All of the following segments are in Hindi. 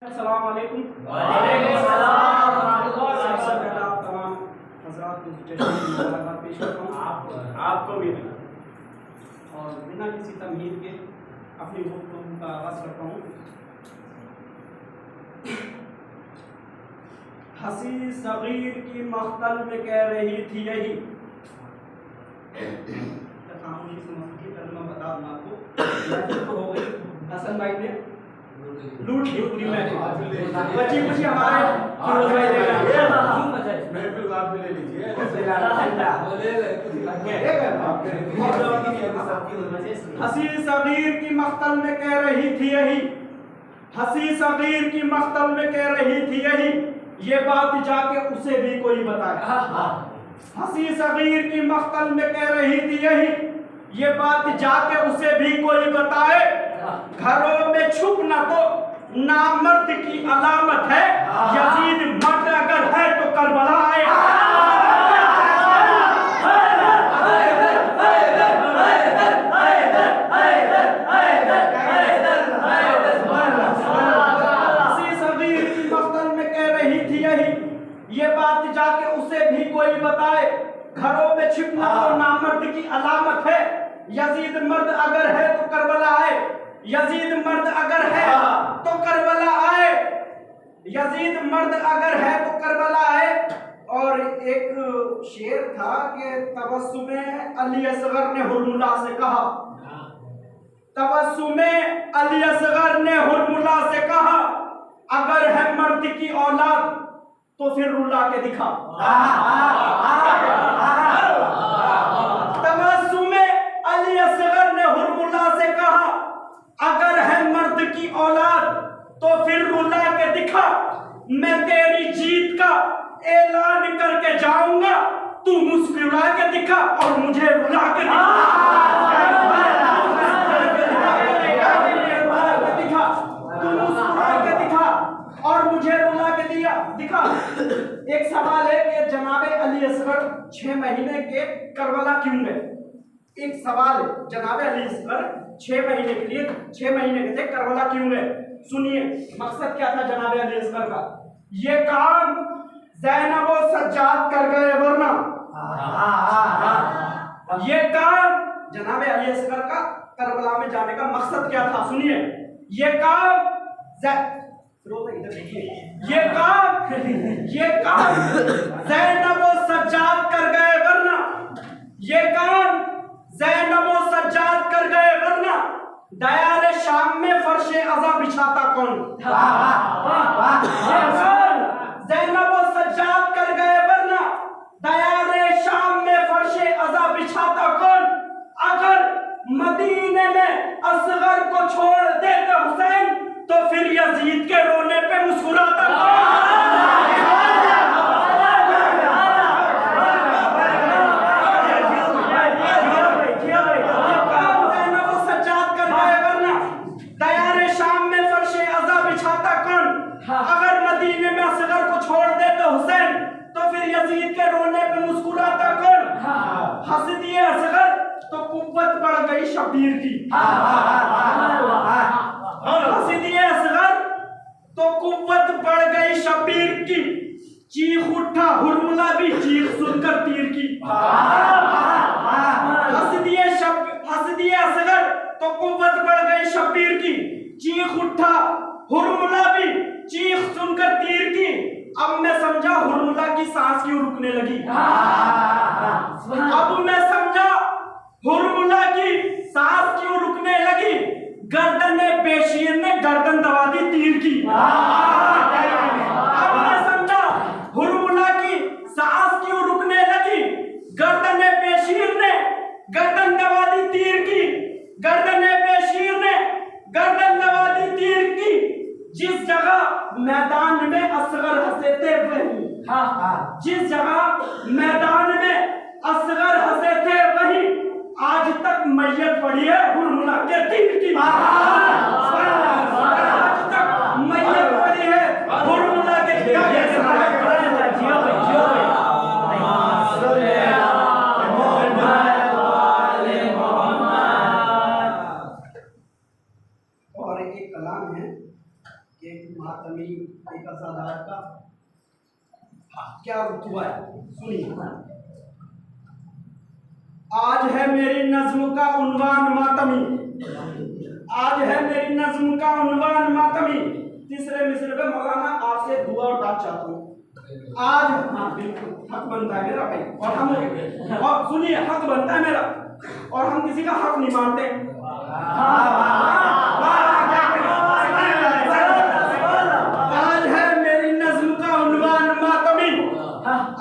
अस्सलाम वालेकुम। वालेकुम सलाम। सबसे पहले आप तमाम हज़रात को मुबारकबाद पेश करता हूँ, आपको भी और बिना किसी तमहीद के अपनी गुफ्तगू का आगाज़ करता हूँ। हंसी सगीर की मख्तल में कह रही थी यही, खामोशी से मस्ती कर मैं बता दूँ आपको तो हो गई। हसन भाई ने लूट ली पूरी महफिल, बची कुछ हमारे फिरोज भाई ले गए। महफिल आप भी ले लीजिए। हंसी सगीर की मख्तल में कह रही थी यही, हंसी सगीर की मख्तल में कह रही थी यही, ये बात जाके उसे भी कोई बताए। हंसी सगीर की मख्तल में कह रही थी यही, ये बात जाके उसे भी कोई बताए। घरों में छुपना तो नामर्द की अलामत है, यजीद मर्द अगर है तो करबला आए। हंसी सगीर की मख्तल में कह रही थी यही, ये बात जाके उसे भी कोई बताए। घरों में छिपना तो नामर्द की अलामत है, यजीद मर्द अगर है तो करबला आए। यजीद मर्द अगर है तो करबला आए, यजीद मर्द अगर है तो करबला आए। और एक शेर था कि तबस्सुमे अली असगर ने हुरमुला से कहा, तबस्सुमे अली असगर ने हुरमुला से कहा, अगर है मर्द की औलाद तो फिर रुला के दिखा। तबस्सुमे अली असगर ने हुरमुला से कहा, अगर है मर्द की औलाद तो फिर रुला के दिखा। मैं तेरी जीत का ऐलान करके जाऊंगा, तू मुस्कुरा के दिखा और मुझे रुला के दिखा। तू मुस्कुरा के दिखा और मुझे रुला के दिखा। एक सवाल है कि जनाबे अली असगर 6 महीने के करबला क्यों गए? एक सवाल है, जनाबे अली असगर 6 महीने के लिए 6 महीने के थे, करबला क्यों गए? सुनिए मकसद क्या था जनाबे अली असगर का। ये काम ज़ैनब व सज्जाद कर गए वरना, ये काम जनाबे अली असगर का करबला में जाने का मकसद क्या था? सुनिए, ये काम इधर देखिए, ये काम ज़ैनब व सज्जाद कर गए वरना, ये काम ज़ैनब व सज्जाद कर गए वरना, दयारे शाम में फर्शे अज़ा बिछाता कौन? ज़ैनब व सज्जाद कर गए वरना, दयारे शाम में फर्शे अज़ा बिछाता कौन? अगर मदीने में असगर को छोड़ देते हुसैन तो फिर यजीद के रोने पे मुस्कुराता कौन? अगर मदीने में असगर को छोड़ देते हुसैन तो फिर यजीद के रोने पे मुस्कुराता कौन? हंस दिए असगर तो कुव्वत बढ़ गई शबीर की। हंस दिए असगर तो कुव्वत बढ़ गई शबीर की, चीख उठा हुरमुला भी चीख सुनकर तीर की। हंस दिए असगर तो कुव्वत बढ़ गई शबीर की, चीख उठा हुरमुला भी चीख सुनकर तीर की। अब मैं समझा हुरमुला की सांस क्यों रुकने लगी। अब मैं समझा हुरमुला की सांस क्यों रुकने लगी, गर्दने बेशीर ने गर्दन दबा दी तीर की। अब मैं समझा हुरमुला की सांस क्यों रुकने लगी, गर्दने बेशीर ने गर्दन दबा दी तीर की। गर्दने बेशीर ने गर्दन दबा दी तीर की, जिस जगह मैदान में असगर हंसे थे वही, जिस जगह मैदान में असगर हंसे थे वही, आज तक मैयत पड़ी है हुरमुला के तीर की। आज तक मैयत पड़ी है हुरमुला के तीर की। और एक कलाम है कि मातमी एक असादार का क्या रुतबा है, सुनिए। आज है मेरी नज्म का उन्वान मातमी, आज है मेरी नज्म का उन्वान मातमी। तीसरे मिसरे पे मौलाना आपसे दुआ और दाद चाहता हूँ। आज हाँ बिल्कुल हक बनता है मेरा भाई, और हम और सुनिए हक बनता है मेरा, और हम किसी का हक नहीं मानते। आज है मेरी नज्म का उन्वान मातमी,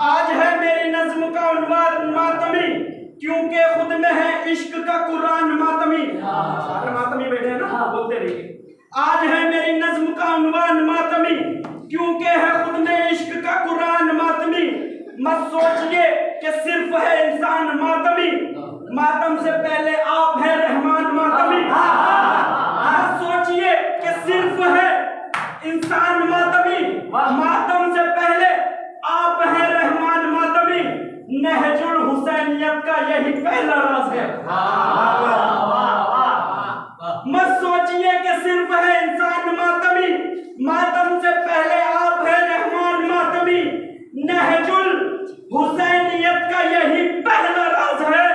आज है मेरी नज्म का उन्वान मातमी, क्योंकि खुद में है इश्क का कुरान मातमी। सारे मातमी बैठे हैं ना, बोलते रहिए। आज है मेरी नज्म का उन्वान मातमी, क्योंकि है खुद में इश्क का कुरान मातमी। मत सोचिए कि सिर्फ है इंसान मातमी, मातम से पहले आप है रहमान मातमी। मत सोचिए कि सिर्फ है इंसान मातमी, मातम से पहले आप है रहमान मातमी। नहजुल हुसैनियत का यही पहला राज है। मत सोचिए कि सिर्फ है इंसान मातमी, मातम से पहले आप है रहमान मातमी। नहजुल हुसैनियत का यही पहला राज है,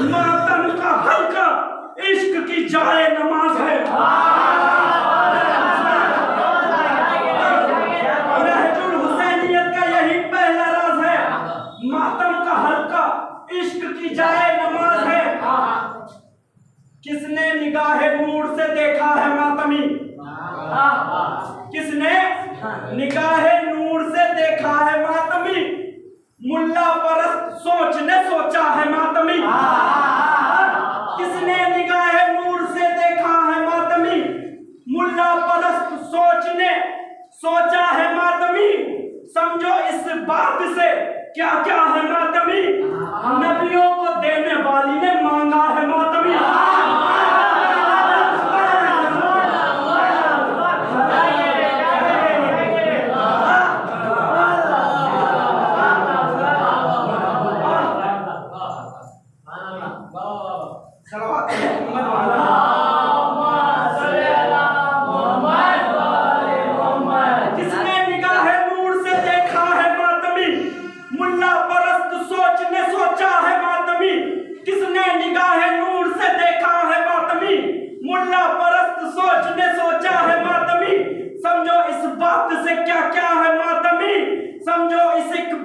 मातम का हल्का इश्क की जाए नमाज है। नहजुल हुसैनियत का यही पहला राज है, मातम का हल्का इश्क की जाए नमाज है। किसने निगाहे नूर से देखा है मातमी, किसने निगाहे नूर से देखा है मातमी। मुल्ला परस्त सोच ने सोचा है मातमी, किसने निगाहे नूर से देखा है मातमी। मुल्ला परस्त सोच ने सोचा है मातमी। समझो इस बात से क्या क्या है मातमी, नबियों को देने वाली ने मांगा है मातमी।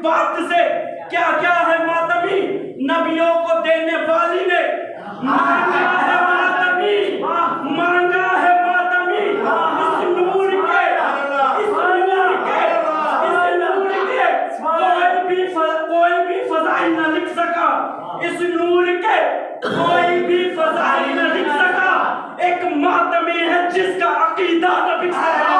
बात से क्या क्या है मातमी, नबियों को देने वाली ने मांगा है मातमी, मांगा है मातमी। इस नूर के कोई भी फजाइल न लिख सका, इस नूर के कोई भी फजाइल न लिख सका। एक मातमी है जिसका अकीदा न बिक सका।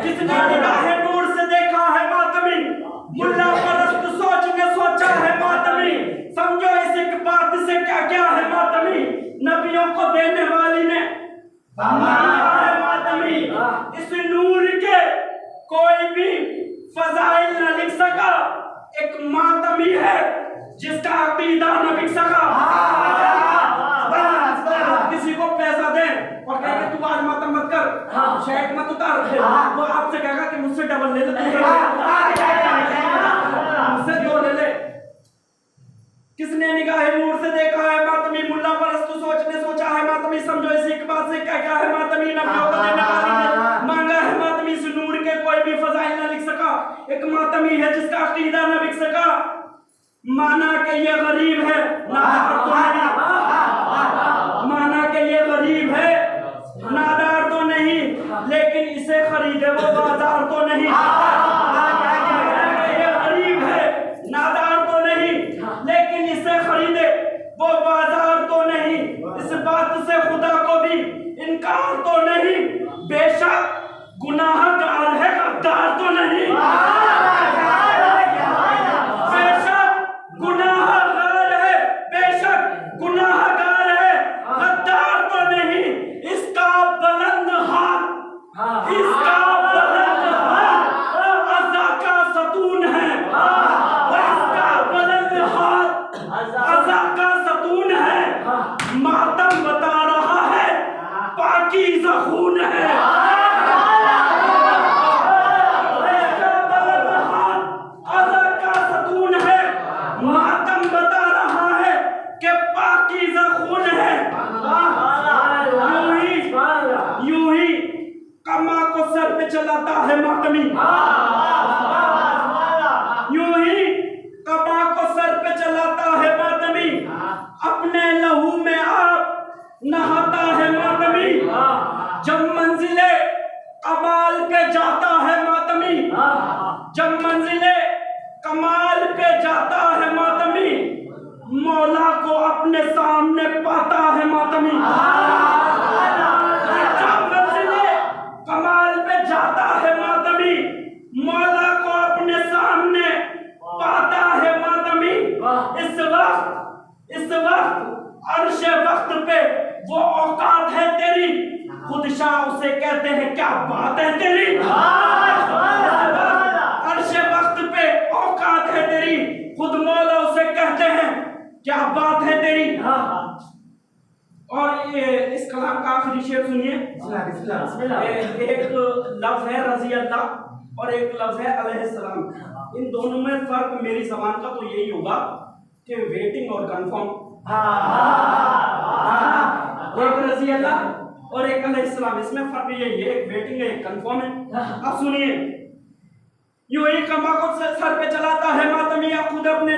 किसने निगाहे नूर से देखा है मातमी, मुल्ला परस्त सोच ने सोचा है मातमी। समझो इस एक बात से क्या क्या है मातमी, नबियों को देने वाली ने मांगा है मातमी। इस नूर के कोई भी फजाइल न लिख सका, एक मातमी है जिसका अकीदा न बिक सका। किसी को पैसा दे और कहेंगे तू आज मातम मत कर, शर्ट मत उतार, वो आपसे कहेगा कि मुझसे डबल ले ले, मुझसे दो ले ले। किसने निगाहे नूर से देखा है मातमी, मुल्ला परस्त सोच ने सोचा है मातमी। समझो इसी एक बात से क्या क्या है मातमी, नबियों को देने वाली ने मांगा है मातमी। इस नूर के कोई भी फजाइल न लिख सका, एक मातमी है जिसका अकीदा न बिक सका। माना कि ये गरीब है नादार तो नहीं, माना कि ये गरीब है नादार तो नहीं, लेकिन इसे खरीदे वो बाजार तो नहीं। ये गरीब है नादार तो नहीं, लेकिन इसे खरीदे वो बाजार तो नहीं। इस बात से खुदा को भी इनकार तो नहीं, बेशक गुनाहगार है गद्दार तो नहीं। बेशक गुनाहगार है, बेशक गुनाहगार है, गद्दार तो नहीं। इसका बुलंद हाथ, इसका बुलंद हाथ अज़ा का सतून है, इसका बुलंद खून है, इसका दर्द अज़ा का सतून है, मातम बता रहा है कि पाकीज़ा खून है। यूं ही कमा को सर पे चलाता है मातमी, यूं ही कमा को सर पे चलाता है मातमी, अपने लहू में आप नहाता है मातमी। जब मंजिले कमाल पे जाता है मातमी, जब मंजिले कमाल पे जाता है मातमी, मौला को अपने सामने पाता है मातमी। जब मंजिले कमाल पे जाता है मातमी, मौला को अपने सामने पाता है मातमी। इस वक्त अर्श वक्त पे वो औकात है तेरी, खुद शाह उसे कहते हैं क्या बात है तेरी। अर्श वक्त पे औकात है तेरी, खुद मौला उसे कहते हैं क्या बात है तेरी। और ये इस कलाम का आखिरी शेर सुनिए। एक लफ्ज है रजी अल्लाह और एक लफ्ज है अलैहिस्सलाम। इन दोनों में फर्क मेरी जबान का तो यही होगा कि वेटिंग और कंफर्म। एक रजी अल्लाह और एक अलैहिस्सलाम, इसमें फर्क यही है, एक वेटिंग है एक कंफर्म है। अब सुनिए, यूं ही कमा को सर पे चलाता है मातमी, या खुद अपने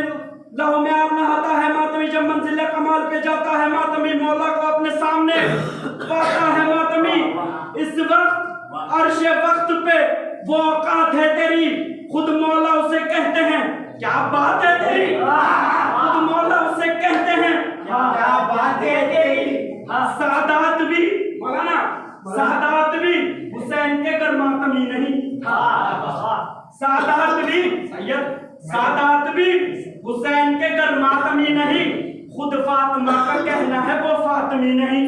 लहू में आप नहाता है मातमी। जब मंजिल कमाल पे जाता है मातमी, मौला को अपने सामने पाता है मातमी। इस वक्त अर्श वक्त पे वो औकात है तेरी, खुद मौला उसे कहते हैं क्या बात है तेरी। खुद मौला उसे कहते हैं क्या बात है तेरी। सादात भी मौलाना, सादात भी हुसैन के घर मातमी नहीं। सादात भी सैयद, सादात भी हुसैन के घर मातमी नहीं, खुद फातिमा का कहना है वो फातिमी नहीं।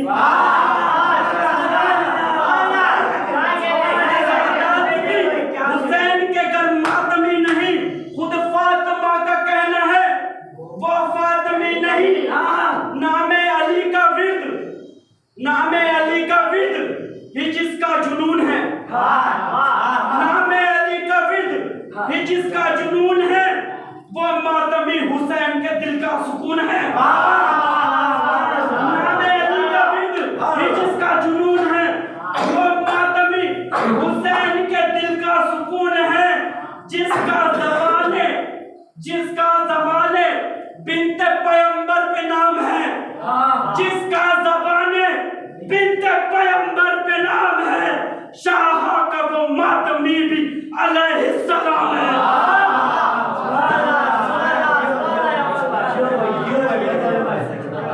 हुसैन के घर मातमी नहीं, खुद फातिमा का कहना है वो फातिमी नहीं। नामे अली का विर्द, नामे अली का विर्द ही जिसका जुनून है, नामे अली का विर्द ही जिसका जुनून है, वो मातमी हुसैन के दिल का सुकून है।